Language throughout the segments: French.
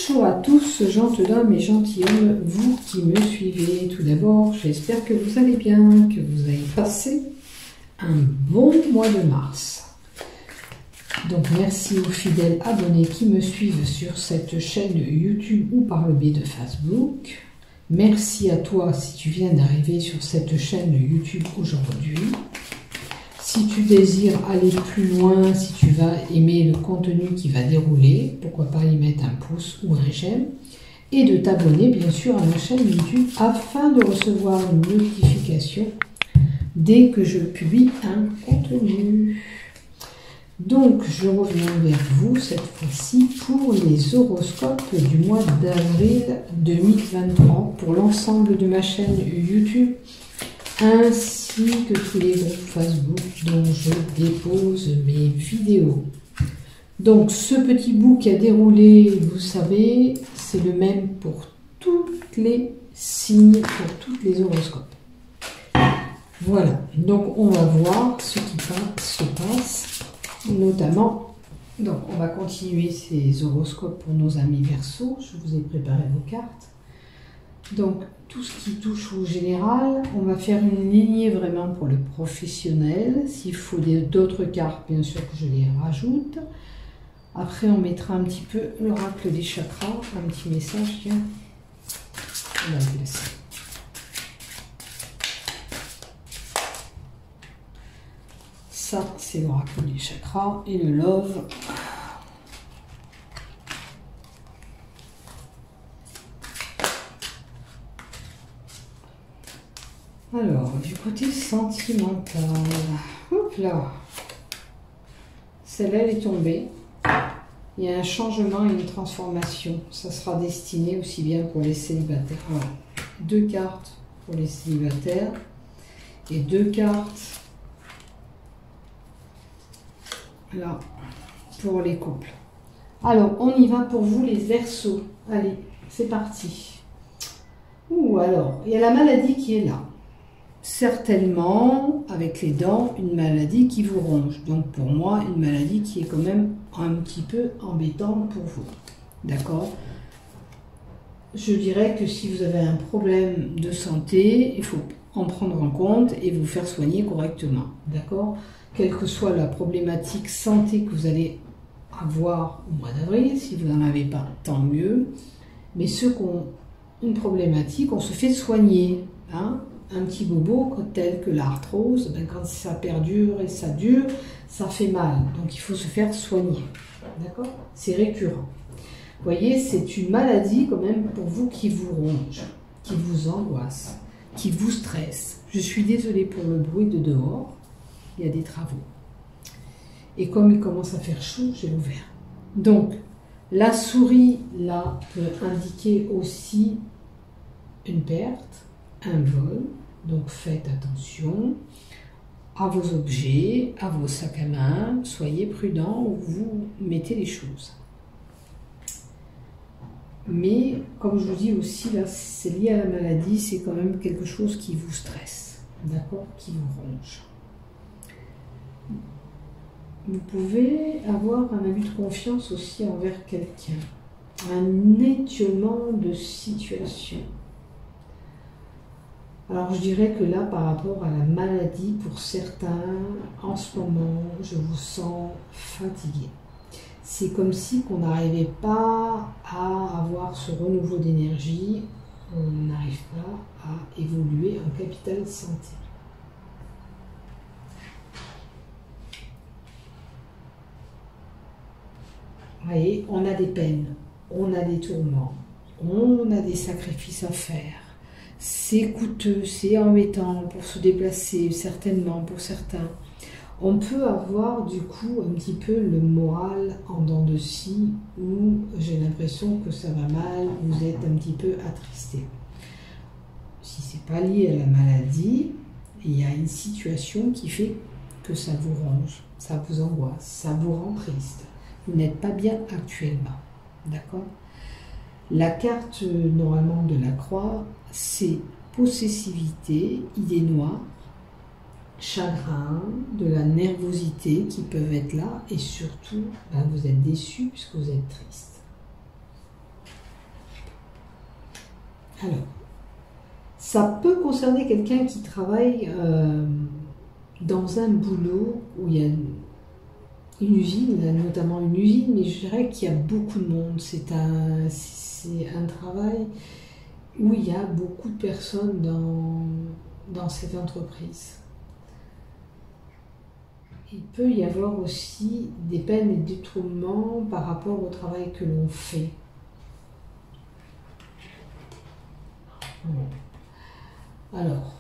Bonjour à tous, gentilshommes et gentilshommes, vous qui me suivez. Tout d'abord, j'espère que vous allez bien, que vous avez passé un bon mois de mars. Donc merci aux fidèles abonnés qui me suivent sur cette chaîne YouTube ou par le biais de Facebook. Merci à toi si tu viens d'arriver sur cette chaîne YouTube aujourd'hui. Si tu désires aller plus loin, si tu vas aimer le contenu qui va dérouler, pourquoi pas y mettre un pouce ou un j'aime. Et de t'abonner bien sûr à ma chaîne YouTube afin de recevoir une notification dès que je publie un contenu. Donc je reviens vers vous cette fois-ci pour les horoscopes du mois d'avril 2023 pour l'ensemble de ma chaîne YouTube ainsi que tous les groupes Facebook dont je dépose mes vidéos. Donc ce petit bout qui a déroulé, vous savez, c'est le même pour toutes les signes, pour tous les horoscopes. Voilà, donc on va voir ce qui se passe, notamment, donc on va continuer ces horoscopes pour nos amis Verseaux. Je vous ai préparé vos cartes. Donc tout ce qui touche au général, on va faire une lignée vraiment pour les professionnels. S'il faut d'autres cartes, bien sûr que je les rajoute. Après, on mettra un petit peu l'oracle des chakras, un petit message, tiens. On va le laisser. Ça, c'est l'oracle des chakras et le love. Alors, du côté sentimental, hop là, celle-là, elle est tombée. Il y a un changement et une transformation. Ça sera destiné aussi bien pour les célibataires. Voilà. 2 cartes pour les célibataires et 2 cartes là pour les couples. Alors, on y va pour vous les Verseaux. Allez, c'est parti. Ouh, alors, il y a la maladie qui est là. Certainement, avec les dents, une maladie qui vous ronge. Donc pour moi, une maladie qui est quand même un petit peu embêtante pour vous. D'accord? Je dirais que si vous avez un problème de santé, il faut en prendre en compte et vous faire soigner correctement. D'accord? Quelle que soit la problématique santé que vous allez avoir au mois d'avril, si vous n'en avez pas, tant mieux. Mais ceux qui ont une problématique, on se fait soigner. Hein? Un petit bobo tel que l'arthrose, ben quand ça perdure et ça dure, ça fait mal. Donc il faut se faire soigner. D'accord? C'est récurrent. Vous voyez, c'est une maladie quand même pour vous qui vous ronge, qui vous angoisse, qui vous stresse. Je suis désolée pour le bruit de dehors. Il y a des travaux. Et comme il commence à faire chaud, j'ai ouvert. Donc, la souris, là, peut indiquer aussi une perte, un vol, donc faites attention à vos objets, à vos sacs à main, soyez prudents où vous mettez les choses. Mais comme je vous dis aussi, là c'est lié à la maladie, c'est quand même quelque chose qui vous stresse, d'accord, qui vous ronge. Vous pouvez avoir un abus de confiance aussi envers quelqu'un, un étiolement de situation. Alors je dirais que là, par rapport à la maladie, pour certains, en ce moment, je vous sens fatigué. C'est comme si on n'arrivait pas à avoir ce renouveau d'énergie, on n'arrive pas à évoluer en capital santé. Vous voyez, on a des peines, on a des tourments, on a des sacrifices à faire. C'est coûteux, c'est embêtant pour se déplacer, certainement pour certains. On peut avoir du coup un petit peu le moral en dents de scie où j'ai l'impression que ça va mal, vous êtes un petit peu attristé. Si ce n'est pas lié à la maladie, il y a une situation qui fait que ça vous ronge, ça vous angoisse, ça vous rend triste. Vous n'êtes pas bien actuellement, d'accord ? La carte normalement de la croix, c'est possessivité, idée noire, chagrin, de la nervosité qui peuvent être là et surtout, ben, vous êtes déçu puisque vous êtes triste. Alors, ça peut concerner quelqu'un qui travaille dans un boulot où il y a une usine, notamment une usine, mais je dirais qu'il y a beaucoup de monde. C'est un travail où il y a beaucoup de personnes dans cette entreprise. Il peut y avoir aussi des peines et détournements par rapport au travail que l'on fait. Alors,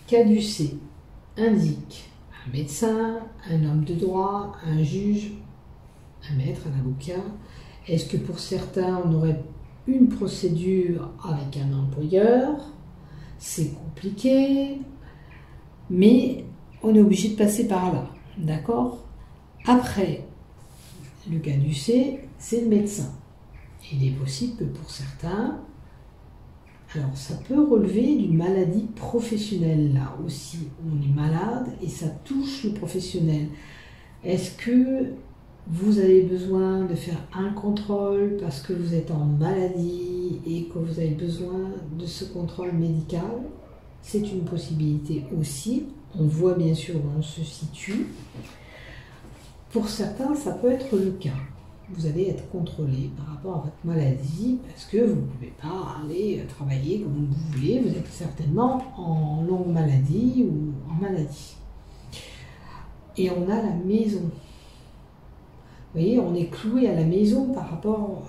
caducée indique un médecin, un homme de droit, un juge, un maître, un avocat. Est-ce que pour certains, on aurait une procédure avec un employeur? C'est compliqué, mais on est obligé de passer par là, d'accord? Après, le caducée, c'est le médecin. Il est possible que pour certains, alors ça peut relever d'une maladie professionnelle là aussi. On est malade et ça touche le professionnel. Est-ce que vous avez besoin de faire un contrôle parce que vous êtes en maladie et que vous avez besoin de ce contrôle médical? C'est une possibilité aussi. On voit bien sûr où on se situe. Pour certains, ça peut être le cas. Vous allez être contrôlé par rapport à votre maladie parce que vous ne pouvez pas aller travailler comme vous voulez. Vous êtes certainement en longue maladie ou en maladie. Et on a la maison. Vous voyez, on est cloué à la maison par rapport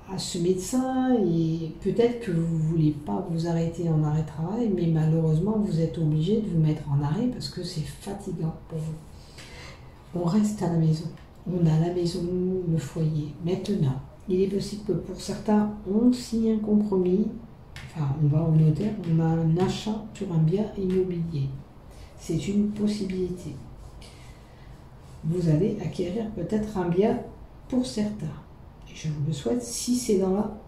à ce médecin et peut-être que vous ne voulez pas vous arrêter en arrêt de travail, mais malheureusement, vous êtes obligé de vous mettre en arrêt parce que c'est fatigant pour vous. On reste à la maison. On a la maison, le foyer. Maintenant, il est possible que pour certains, on signe un compromis, enfin, on va au notaire, on a un achat sur un bien immobilier. C'est une possibilité. Vous allez acquérir peut-être un bien pour certains. Et je vous le souhaite si c'est dans la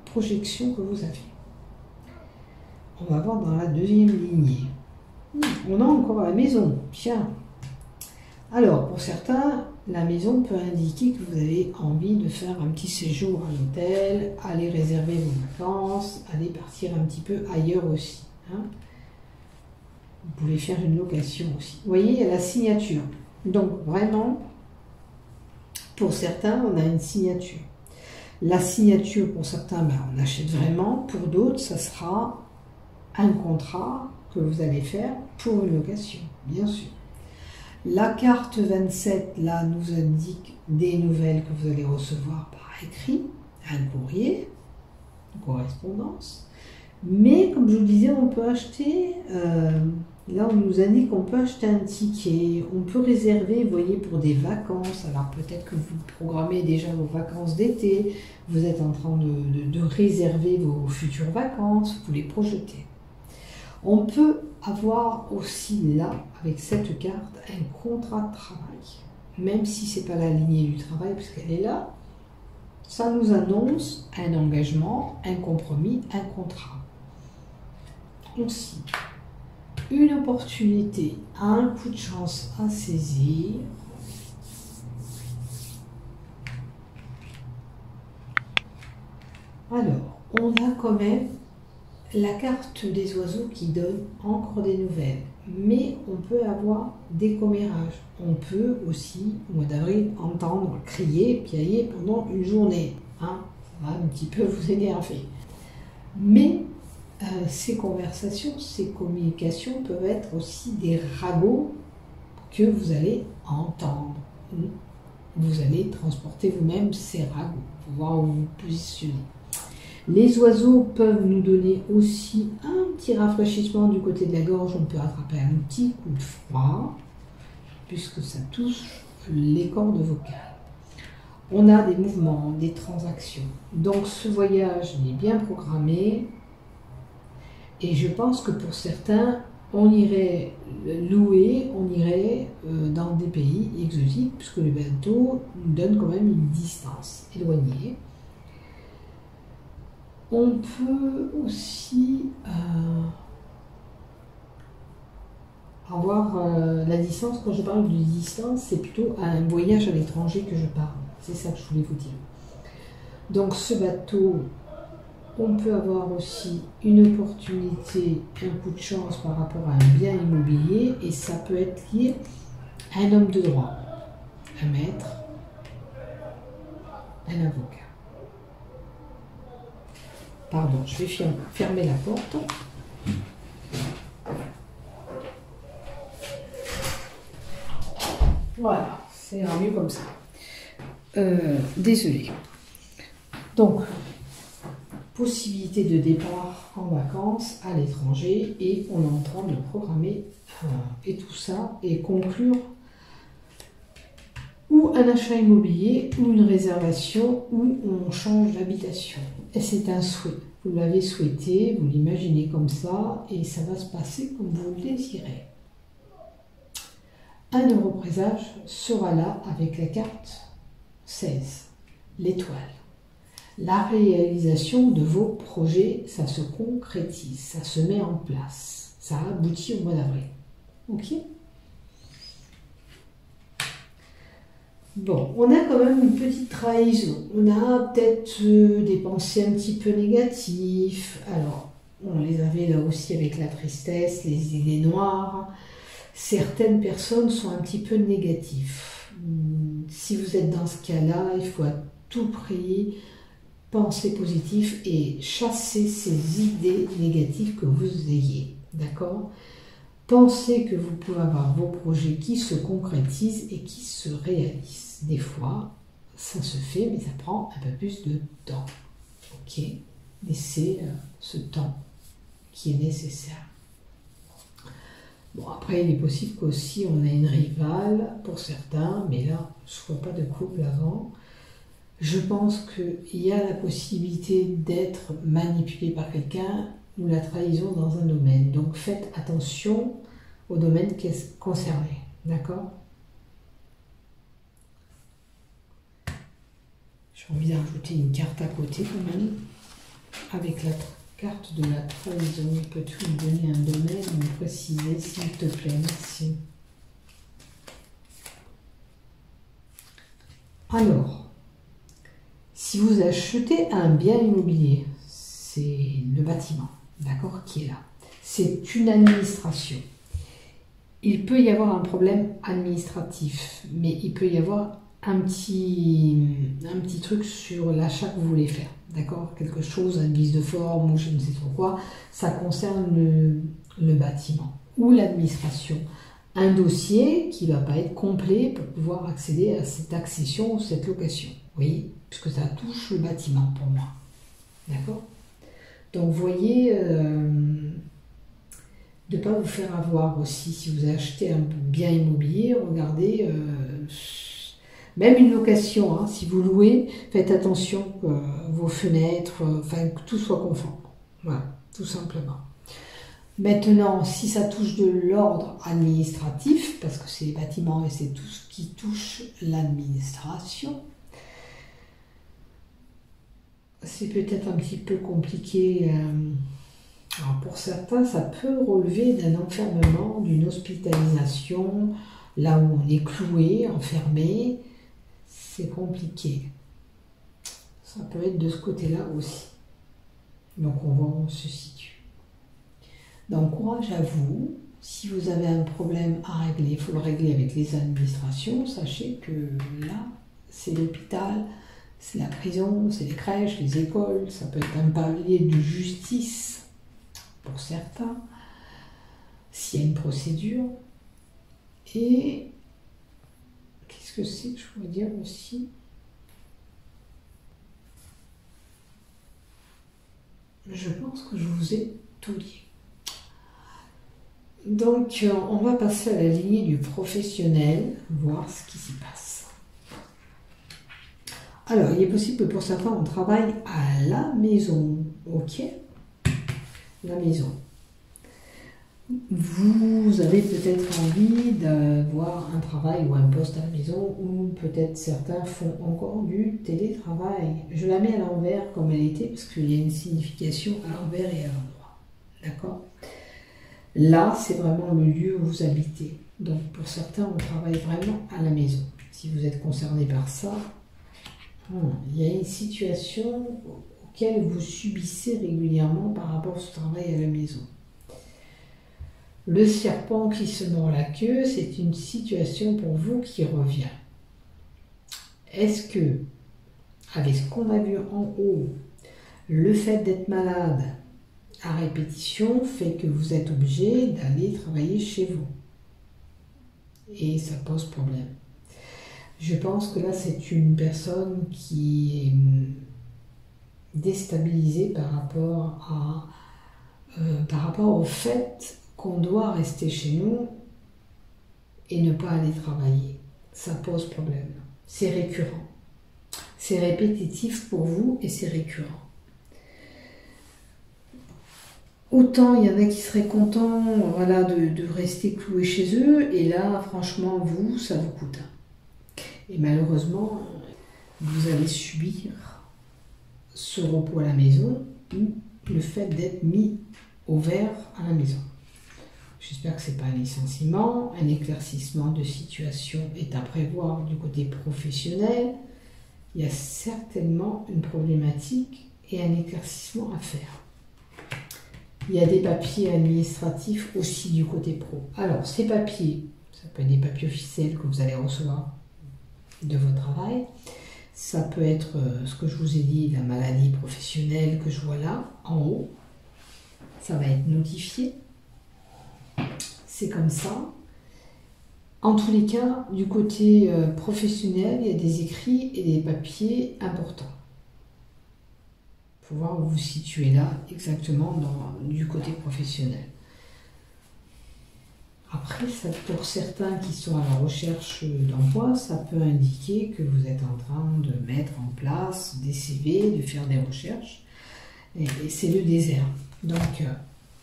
projection que vous avez. On va voir dans la deuxième lignée. On a encore la maison. Tiens. Alors, pour certains, la maison peut indiquer que vous avez envie de faire un petit séjour à l'hôtel, aller réserver vos vacances, aller partir un petit peu ailleurs aussi. Hein. Vous pouvez faire une location aussi. Vous voyez, il y a la signature. Donc, vraiment, pour certains, on a une signature. La signature, pour certains, ben, on achète vraiment. Pour d'autres, ça sera un contrat que vous allez faire pour une location, bien sûr. La carte 27, là, nous indique des nouvelles que vous allez recevoir par écrit, un courrier, une correspondance. Mais, comme je vous disais, on peut acheter, là, on nous indique qu'on peut acheter un ticket, on peut réserver, vous voyez, pour des vacances. Alors, peut-être que vous programmez déjà vos vacances d'été, vous êtes en train de réserver vos futures vacances, vous les projetez. On peut avoir aussi là, avec cette carte, un contrat de travail. Même si ce n'est pas la lignée du travail, puisqu'elle est là, ça nous annonce un engagement, un compromis, un contrat. Aussi, une opportunité, un coup de chance à saisir. Alors, on a quand même la carte des oiseaux qui donne encore des nouvelles, mais on peut avoir des commérages. On peut aussi, au mois d'avril, entendre crier, piailler pendant une journée. Hein, ça va un petit peu vous énerver. Mais ces conversations, ces communications peuvent être aussi des ragots que vous allez entendre. Vous allez transporter vous-même ces ragots pour voir où vous vous positionnez. Les oiseaux peuvent nous donner aussi un petit rafraîchissement du côté de la gorge. On peut attraper un petit coup de froid, puisque ça touche les cordes vocales. On a des mouvements, des transactions. Donc ce voyage est bien programmé. Et je pense que pour certains, on irait louer, on irait dans des pays exotiques, puisque le bateau nous donne quand même une distance éloignée. On peut aussi avoir la distance. Quand je parle de distance, c'est plutôt un voyage à l'étranger que je parle. C'est ça que je voulais vous dire. Donc ce bateau On peut avoir aussi une opportunité, un coup de chance par rapport à un bien immobilier et ça peut être lié à un homme de droit, un maître, un avocat. Pardon, je vais fermer la porte. Voilà, c'est mieux comme ça. Désolée. Donc, possibilité de départ en vacances à l'étranger et on est en train de programmer et tout ça et conclure ou un achat immobilier ou une réservation ou on change d'habitation. Et c'est un souhait. Vous l'avez souhaité, vous l'imaginez comme ça et ça va se passer comme vous le désirez. Un neuroprésage sera là avec la carte 16, l'étoile. La réalisation de vos projets, ça se concrétise, ça se met en place. Ça aboutit au mois d'avril. Ok? Bon, on a quand même une petite trahison. On a peut-être des pensées un petit peu négatives. Alors, on les avait là aussi avec la tristesse, les idées noires. Certaines personnes sont un petit peu négatives. Si vous êtes dans ce cas-là, il faut à tout prix penser positif et chasser ces idées négatives que vous ayez. D'accord? Pensez que vous pouvez avoir vos projets qui se concrétisent et qui se réalisent. Des fois, ça se fait, mais ça prend un peu plus de temps. Ok? Laissez ce temps qui est nécessaire. Bon, après, il est possible qu'aussi on ait une rivale pour certains, mais là, je ne vois pas de couple avant. Je pense qu'il y a la possibilité d'être manipulé par quelqu'un ou la trahison dans un domaine. Donc faites attention au domaine qui est concerné. D'accord? J'ai envie d'ajouter une carte à côté quand même. Avec la carte de la trahison, peux-tu me donner un domaine et me préciser s'il te plaît? Merci. Alors, si vous achetez un bien immobilier, c'est le bâtiment, d'accord, qui est là. C'est une administration. Il peut y avoir un problème administratif, mais il peut y avoir un petit truc sur l'achat que vous voulez faire, d'accord, quelque chose, un vice de forme ou je ne sais trop quoi, ça concerne le bâtiment ou l'administration. Un dossier qui ne va pas être complet pour pouvoir accéder à cette accession ou cette location, vous voyez, puisque ça touche le bâtiment pour moi, d'accord. Donc, vous voyez, de ne pas vous faire avoir aussi. Si vous achetez un bien immobilier, regardez, même une location, hein, si vous louez, faites attention que vos fenêtres, enfin, que tout soit conforme. Voilà, tout simplement. Maintenant, si ça touche de l'ordre administratif, parce que c'est les bâtiments et c'est tout ce qui touche l'administration, c'est peut-être un petit peu compliqué. Alors pour certains, ça peut relever d'un enfermement, d'une hospitalisation, là où on est cloué, enfermé. C'est compliqué. Ça peut être de ce côté-là aussi. Donc on voit où on se situe. Donc courage à vous. Si vous avez un problème à régler, il faut le régler avec les administrations. Sachez que là, c'est l'hôpital. C'est la prison, c'est les crèches, les écoles, ça peut être un palier de justice pour certains, s'il y a une procédure. Et qu'est-ce que c'est que je voulais dire aussi? Je pense que je vous ai tout dit. Donc, on va passer à la lignée du professionnel, voir ce qui s'y passe. Alors, il est possible que pour certains, on travaille à la maison. Ok? La maison. Vous avez peut-être envie d'avoir un travail ou un poste à la maison, ou peut-être certains font encore du télétravail. Je la mets à l'envers comme elle était, parce qu'il y a une signification à l'envers et à l'endroit. D'accord? Là, c'est vraiment le lieu où vous habitez. Donc, pour certains, on travaille vraiment à la maison. Si vous êtes concerné par ça, il y a une situation laquelle vous subissez régulièrement par rapport au travail à la maison. Le serpent qui se mord la queue, c'est une situation pour vous qui revient. Est-ce que, avec ce qu'on a vu en haut, le fait d'être malade à répétition fait que vous êtes obligé d'aller travailler chez vous? Et ça pose problème. Je pense que là, c'est une personne qui est déstabilisée par rapport au fait qu'on doit rester chez nous et ne pas aller travailler. Ça pose problème. C'est récurrent. C'est répétitif pour vous et c'est récurrent. Autant il y en a qui seraient contents voilà, de rester cloués chez eux, et là, franchement, vous, ça vous coûte. Et malheureusement, vous allez subir ce repos à la maison ou le fait d'être mis au vert à la maison. J'espère que ce n'est pas un licenciement. Un éclaircissement de situation est à prévoir du côté professionnel. Il y a certainement une problématique et un éclaircissement à faire. Il y a des papiers administratifs aussi du côté pro. Alors, ces papiers, ça peut être des papiers officiels que vous allez recevoir de votre travail. Ça peut être ce que je vous ai dit, la maladie professionnelle que je vois là, en haut. Ça va être notifié. C'est comme ça. En tous les cas, du côté professionnel, il y a des écrits et des papiers importants. Il faut voir où vous vous situez là, exactement du côté professionnel. Après, ça, pour certains qui sont à la recherche d'emploi, ça peut indiquer que vous êtes en train de mettre en place des CV, de faire des recherches. Et c'est le désert. Donc,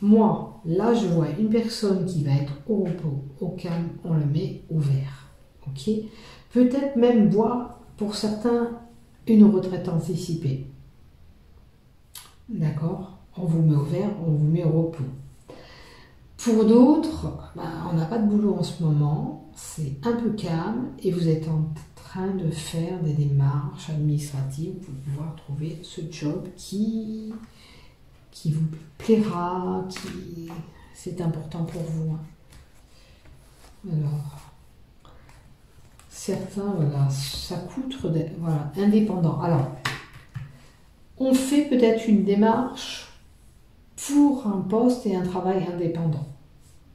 moi, là, je vois une personne qui va être au repos, au calme, on le met au vert. Ok? Peut-être même voir, pour certains, une retraite anticipée. D'accord? On vous met au vert, on vous met au repos. Pour d'autres, on n'a pas de boulot en ce moment, c'est un peu calme et vous êtes en train de faire des démarches administratives pour pouvoir trouver ce job qui vous plaira, c'est important pour vous. Alors, certains, voilà, ça coûte, voilà, indépendant. Alors, on fait peut-être une démarche pour un poste et un travail indépendant.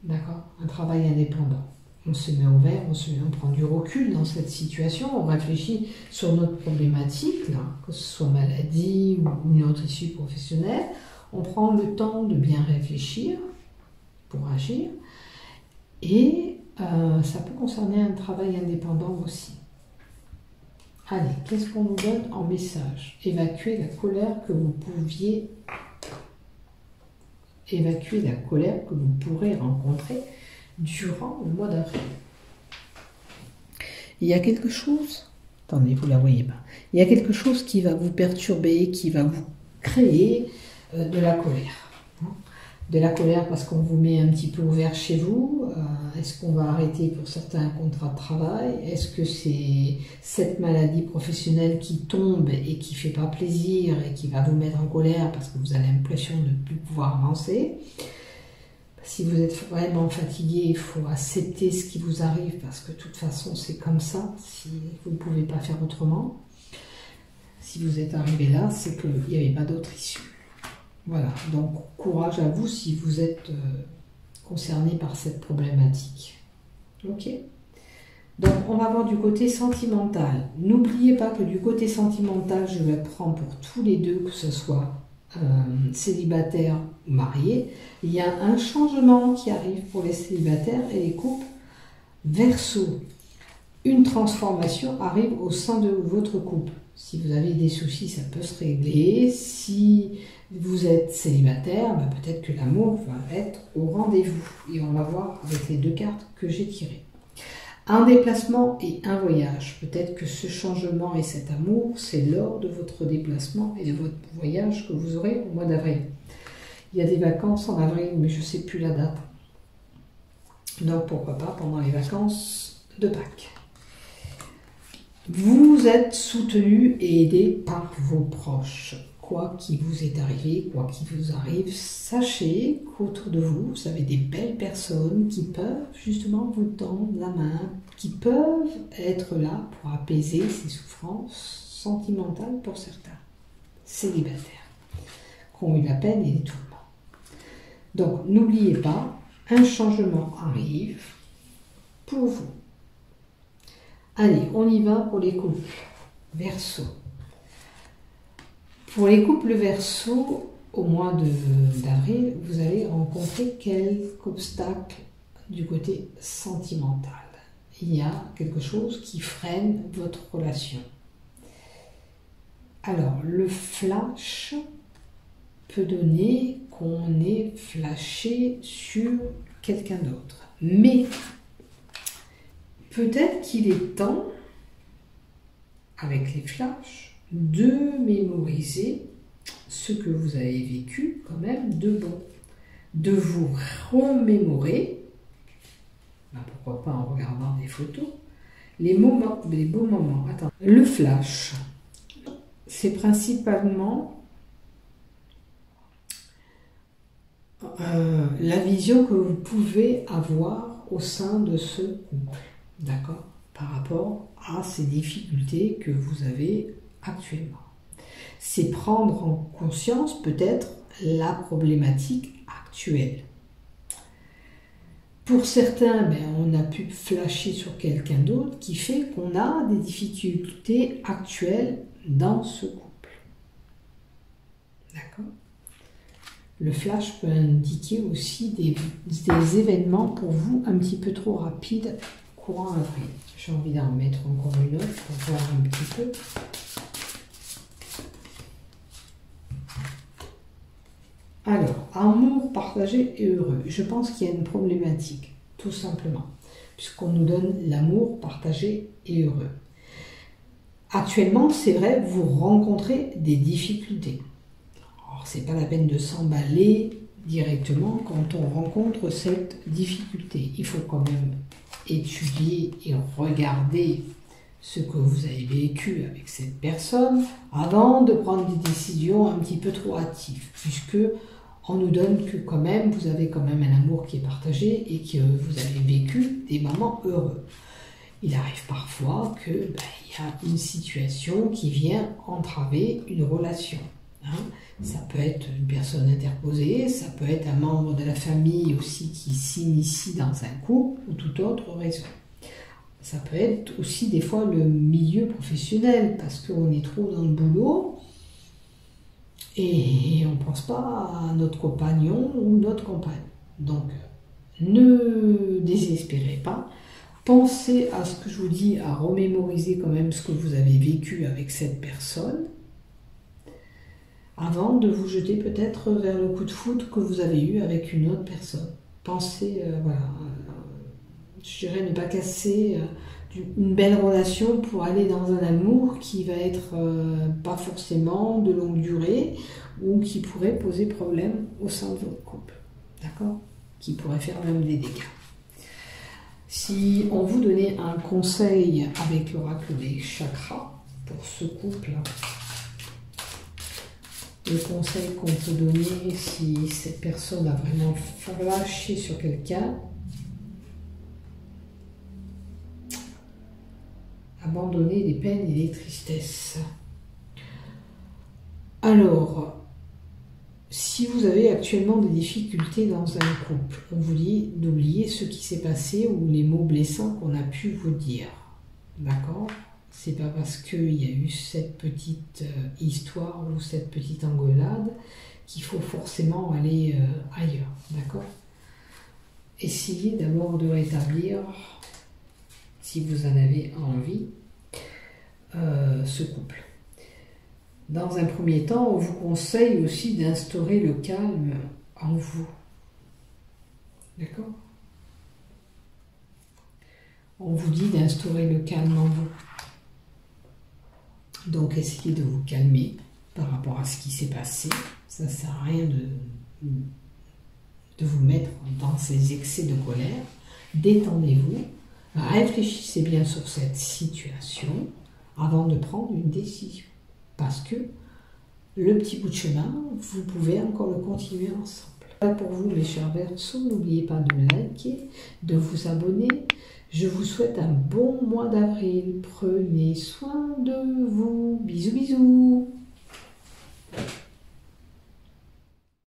D'accord? Un travail indépendant. On se met au vert, on prend du recul dans cette situation, on réfléchit sur notre problématique, là, que ce soit maladie ou une autre issue professionnelle. On prend le temps de bien réfléchir pour agir. Et ça peut concerner un travail indépendant aussi. Allez, qu'est-ce qu'on nous donne en message? Évacuer la colère que vous pouviez... Évacuer la colère que vous pourrez rencontrer durant le mois d'avril. Il y a quelque chose... Attendez, vous ne la voyez pas. Il y a quelque chose qui va vous perturber, qui va vous créer de la colère. De la colère parce qu'on vous met un petit peu ouvert chez vous. Est-ce qu'on va arrêter pour certains contrats de travail? Est-ce que c'est cette maladie professionnelle qui tombe et qui ne fait pas plaisir et qui va vous mettre en colère parce que vous avez l'impression de ne plus pouvoir avancer? Si vous êtes vraiment fatigué, il faut accepter ce qui vous arrive parce que de toute façon c'est comme ça, si vous ne pouvez pas faire autrement. Si vous êtes arrivé là, c'est qu'il n'y avait pas d'autre issue. Voilà, donc courage à vous si vous êtes concerné par cette problématique. Ok? Donc on va voir du côté sentimental. N'oubliez pas que du côté sentimental, je vais prendre pour tous les deux, que ce soit célibataire ou marié. Il y a un changement qui arrive pour les célibataires et les couples. Verseau, une transformation arrive au sein de votre couple. Si vous avez des soucis, ça peut se régler. Si vous êtes célibataire, peut-être que l'amour va être au rendez-vous. Et on va voir avec les deux cartes que j'ai tirées. Un déplacement et un voyage. Peut-être que ce changement et cet amour, c'est lors de votre déplacement et de votre voyage que vous aurez au mois d'avril. Il y a des vacances en avril, mais je ne sais plus la date. Donc pourquoi pas pendant les vacances de Pâques. Vous êtes soutenu et aidé par vos proches. quoi qu'il vous est arrivé, quoi qu'il vous arrive, sachez qu'autour de vous, vous avez des belles personnes qui peuvent justement vous tendre la main, qui peuvent être là pour apaiser ces souffrances sentimentales pour certains célibataires, qui ont eu la peine et les tourments. Donc n'oubliez pas, un changement arrive pour vous. Allez, on y va pour les couples Verseau. Pour les couples Verseau, au mois d'avril, vous allez rencontrer quelques obstacles du côté sentimental. Il y a quelque chose qui freine votre relation. Alors, le flash peut donner qu'on est flashé sur quelqu'un d'autre. Mais peut-être qu'il est temps, avec les flashs, de mémoriser ce que vous avez vécu quand même de bon. De vous remémorer, pourquoi pas en regardant des photos, les beaux moments. Attends. Le flash, c'est principalement la vision que vous pouvez avoir au sein de ce couple, d'accord, par rapport à ces difficultés que vous avez actuellement. C'est prendre en conscience peut-être la problématique actuelle. Pour certains, on a pu flasher sur quelqu'un d'autre qui fait qu'on a des difficultés actuelles dans ce couple. D'accord ? Le flash peut indiquer aussi des événements pour vous un petit peu trop rapides courant avril. J'ai envie d'en mettre encore une autre pour voir un petit peu. Alors, amour partagé et heureux. Je pense qu'il y a une problématique, tout simplement, puisqu'on nous donne l'amour partagé et heureux. Actuellement, c'est vrai, vous rencontrez des difficultés. Alors, c'est pas la peine de s'emballer directement quand on rencontre cette difficulté. Il faut quand même étudier et regarder ce que vous avez vécu avec cette personne avant de prendre des décisions un petit peu trop hâtives, puisque on nous donne que quand même, vous avez quand même un amour qui est partagé et que vous avez vécu des moments heureux. Il arrive parfois qu'il y a une situation qui vient entraver une relation. Ça peut être une personne interposée, ça peut être un membre de la famille aussi qui s'initie dans un couple ou toute autre raison. Ça peut être aussi des fois le milieu professionnel parce qu'on est trop dans le boulot et on ne pense pas à notre compagnon ou notre compagne. Donc, ne désespérez pas. Pensez à ce que je vous dis, à remémoriser quand même ce que vous avez vécu avec cette personne avant de vous jeter peut-être vers le coup de foudre que vous avez eu avec une autre personne. Pensez, je dirais ne pas casser une belle relation pour aller dans un amour qui va être pas forcément de longue durée ou qui pourrait poser problème au sein de votre couple, d'accord ? Qui pourrait faire même des dégâts. Si on vous donnait un conseil avec l'oracle des chakras pour ce couple, le conseil qu'on peut donner si cette personne a vraiment flashé sur quelqu'un, abandonner les peines et les tristesses. Alors, si vous avez actuellement des difficultés dans un couple, on vous dit d'oublier ce qui s'est passé ou les mots blessants qu'on a pu vous dire. D'accord ? C'est pas parce qu'il y a eu cette petite histoire ou cette petite engueulade qu'il faut forcément aller ailleurs. D'accord ? Essayez d'abord de rétablir, si vous en avez envie, ce couple. Dans un premier temps, on vous conseille aussi d'instaurer le calme en vous. D'accord ? On vous dit d'instaurer le calme en vous. Donc essayez de vous calmer par rapport à ce qui s'est passé. Ça ne sert à rien de vous mettre dans ces excès de colère. Détendez-vous. Réfléchissez bien sur cette situation avant de prendre une décision. Parce que le petit bout de chemin, vous pouvez encore le continuer ensemble. Voilà pour vous mes chers Verseaux, n'oubliez pas de liker, de vous abonner. Je vous souhaite un bon mois d'avril. Prenez soin de vous. Bisous bisous.